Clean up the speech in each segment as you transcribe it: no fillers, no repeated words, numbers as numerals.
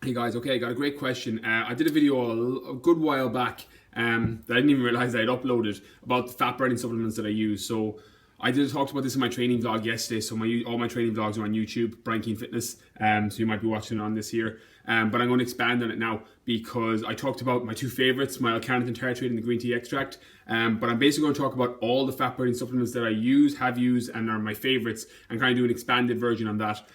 Hey guys, okay, I got a great question. I did a video a good while back that I didn't even realize I'd uploaded about the fat burning supplements that I use. So I did talk about this in my training vlog yesterday. So all my training vlogs are on YouTube, Brian Keane Fitness. So you might be watching on this here. But I'm going to expand on it now because I talked about my two favorites, my L-carnitine tartrate and the green tea extract. But I'm basically going to talk about all the fat burning supplements that I use, have used, and are my favorites, and kind of do an expanded version on that.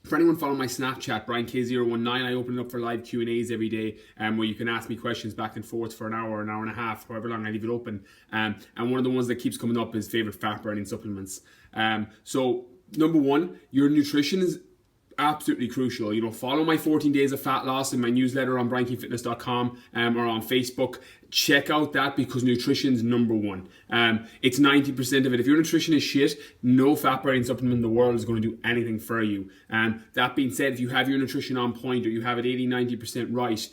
For anyone following my Snapchat, BrianK019, I open it up for live Q&As every day where you can ask me questions back and forth for an hour and a half, however long I leave it open. And one of the ones that keeps coming up is favorite fat burning supplements. So number one, your nutrition is absolutely crucial. You know, follow my 14 days of fat loss in my newsletter on briankefitness.com or on Facebook. Check out that because nutrition's number one. It's 90% of it. If your nutrition is shit, no fat burning supplement in the world is going to do anything for you. That being said, if you have your nutrition on point or you have it 80-90% right,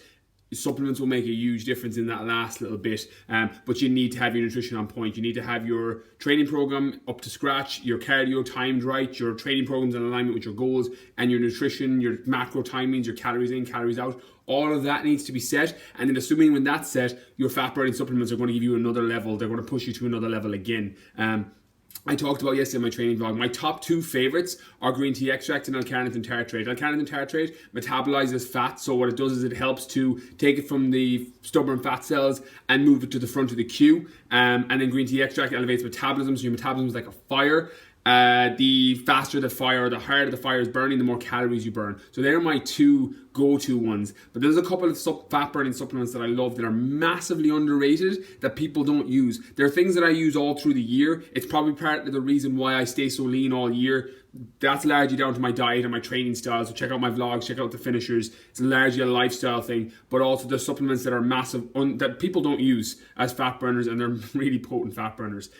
supplements will make a huge difference in that last little bit, but you need to have your nutrition on point. You need to have your training program up to scratch, your cardio timed right, your training programs in alignment with your goals, and your nutrition, your macro timings, your calories in, calories out. All of that needs to be set, and then assuming when that's set, your fat burning supplements are going to give you another level. They're going to push you to another level again. I talked about yesterday in my training vlog. My top two favorites are green tea extract and L-carnitine tartrate. L-carnitine tartrate metabolizes fat, so what it does is it helps to take it from the stubborn fat cells and move it to the front of the queue. And then green tea extract elevates metabolism, so your metabolism is like a fire. The faster the fire, the harder the fire is burning, the more calories you burn. So they're my two go-to ones. But there's a couple of fat burning supplements that I love that are massively underrated that people don't use. There are things that I use all through the year. It's probably part of the reason why I stay so lean all year. That's largely down to my diet and my training style. So check out my vlogs, check out the finishers. It's largely a lifestyle thing, but also the supplements that are massive that people don't use as fat burners, and they're really potent fat burners.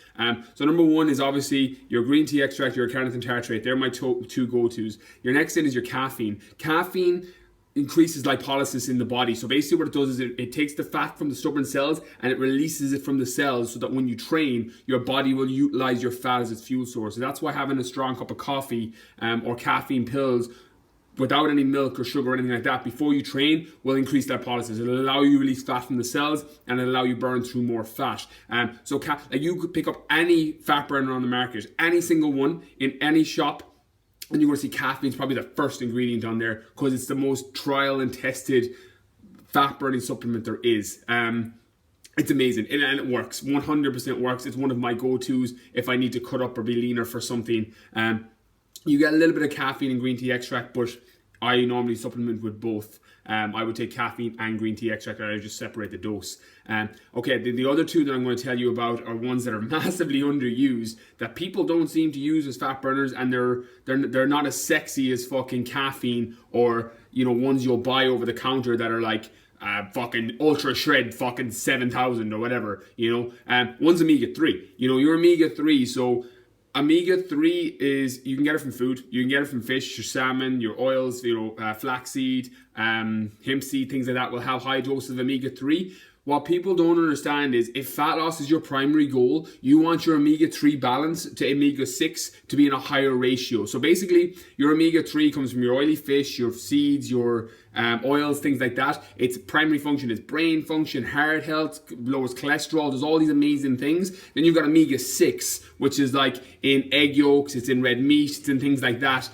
So number one is obviously your green tea extract, your carnitine tartrate. They're my two go-tos. Your next thing is your caffeine. Caffeine increases lipolysis in the body. So basically what it does is it takes the fat from the stubborn cells and it releases it from the cells so that when you train, your body will utilize your fat as its fuel source. So that's why having a strong cup of coffee or caffeine pills without any milk or sugar or anything like that before you train will increase lipolysis. It'll allow you to release fat from the cells and it'll allow you burn through more fat. So you could pick up any fat burner on the market, any single one in any shop, and you're going to see caffeine is probably the first ingredient on there because it's the most trial and tested fat burning supplement there is. It's amazing and it works. 100% works. It's one of my go-tos if I need to cut up or be leaner for something. You get a little bit of caffeine and green tea extract, but I normally supplement with both. I would take caffeine and green tea extract, and I just separate the dose. Okay, the other two that I'm going to tell you about are ones that are massively underused that people don't seem to use as fat burners, and they're not as sexy as fucking caffeine or ones you'll buy over the counter that are like fucking ultra shred fucking 7,000 or whatever. One's omega-3. Your omega-3, so omega-3 is, you can get it from food, you can get it from fish, your salmon, your oils, flaxseed, hemp seed, things like that will have high doses of omega-3. What people don't understand is if fat loss is your primary goal, you want your omega-3 balance to omega-6 to be in a higher ratio. So basically, your omega-3 comes from your oily fish, your seeds, your oils, things like that. Its primary function is brain function, heart health, lowers cholesterol, does all these amazing things. Then you've got omega-6, which is like in egg yolks, it's in red meat, it's in things like that.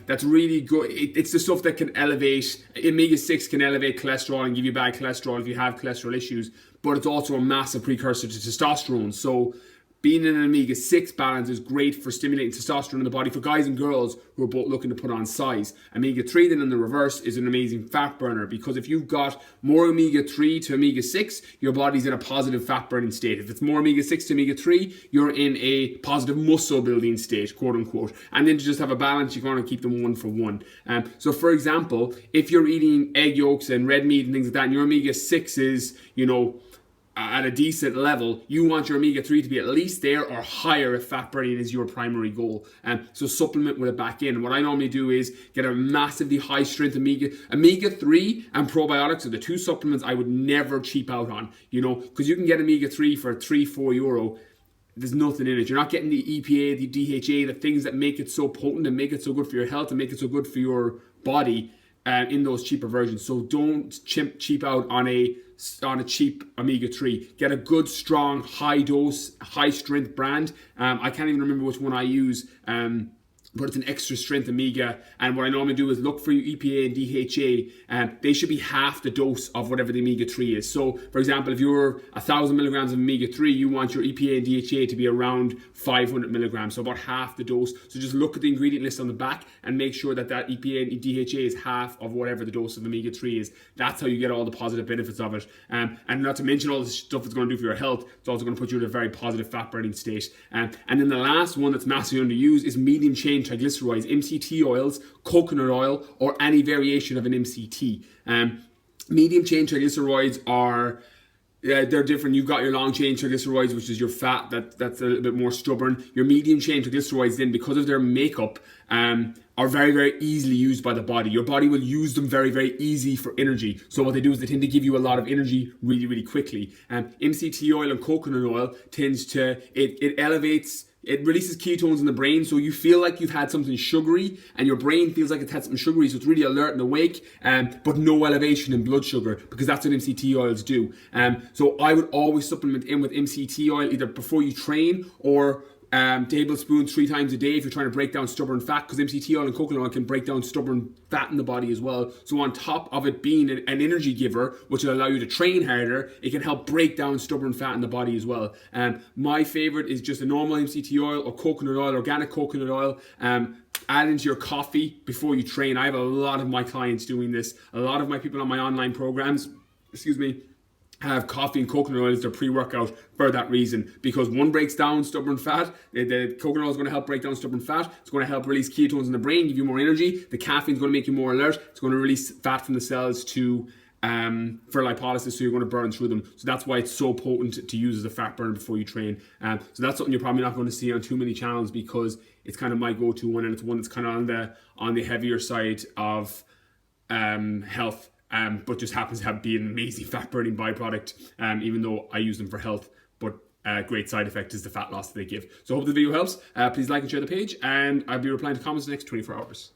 That's really good. It's the stuff that can elevate, omega-6 can elevate cholesterol and give you bad cholesterol if you have cholesterol issues, but it's also a massive precursor to testosterone. So being in an omega-6 balance is great for stimulating testosterone in the body for guys and girls who are both looking to put on size. Omega-3 then in the reverse is an amazing fat burner because if you've got more omega-3 to omega-6, your body's in a positive fat burning state. If it's more omega-6 to omega-3, you're in a positive muscle building state, quote unquote. And then to just have a balance, you're going to keep them one for one. So for example, if you're eating egg yolks and red meat and things like that, and your omega-6 is, at a decent level, you want your omega-3 to be at least there or higher if fat burning is your primary goal. So supplement with it back in. What I normally do is get a massively high strength omega-3 and probiotics are the two supplements I would never cheap out on, because you can get omega-3 for €3-4. There's nothing in it. You're not getting the EPA, the DHA, the things that make it so potent and make it so good for your health and make it so good for your body. in those cheaper versions. So don't cheap out on a cheap omega-3. Get a good, strong, high dose, high strength brand. I can't even remember which one I use. But it's an extra strength omega, and what I normally do is look for your EPA and DHA, and they should be half the dose of whatever the omega-3 is. So for example, if you're 1,000 milligrams of omega-3, you want your EPA and DHA to be around 500 milligrams, so about half the dose. So just look at the ingredient list on the back and make sure that EPA and DHA is half of whatever the dose of omega-3 is. That's how you get all the positive benefits of it. And not to mention all the stuff it's going to do for your health, it's also going to put you in a very positive fat burning state. And then the last one that's massively underused is medium chain triglycerides, MCT oils, coconut oil, or any variation of an MCT. Medium chain triglycerides are they're different. You've got your long chain triglycerides, which is your fat that's a little bit more stubborn. Your medium chain triglycerides, then, because of their makeup, are very, very easily used by the body. Your body will use them very, very easy for energy. So what they do is they tend to give you a lot of energy really, really quickly. MCT oil and coconut oil tends to, it releases ketones in the brain, so you feel like you've had something sugary, and your brain feels like it's had something sugary, so it's really alert and awake, but no elevation in blood sugar, because that's what MCT oils do. So I would always supplement in with MCT oil, either before you train or tablespoons 3 times a day if you're trying to break down stubborn fat, because MCT oil and coconut oil can break down stubborn fat in the body as well. So on top of it being an energy giver, which will allow you to train harder, it can help break down stubborn fat in the body as well. My favorite is just a normal MCT oil or coconut oil, organic coconut oil. Add into your coffee before you train. I have a lot of my clients doing this. A lot of my people on my online programs, have coffee and coconut oil as their pre-workout for that reason, because one breaks down stubborn fat. The coconut oil is going to help break down stubborn fat. It's going to help release ketones in the brain, give you more energy. The caffeine is going to make you more alert. It's going to release fat from the cells for lipolysis, so you're going to burn through them. So that's why it's so potent to use as a fat burner before you train. So that's something you're probably not going to see on too many channels, because it's kind of my go-to one, and it's one that's kind of on the heavier side of health. But just happens to be an amazing fat burning byproduct, even though I use them for health. But great side effect is the fat loss that they give. So I hope the video helps. Please like and share the page, and I'll be replying to comments in the next 24 hours.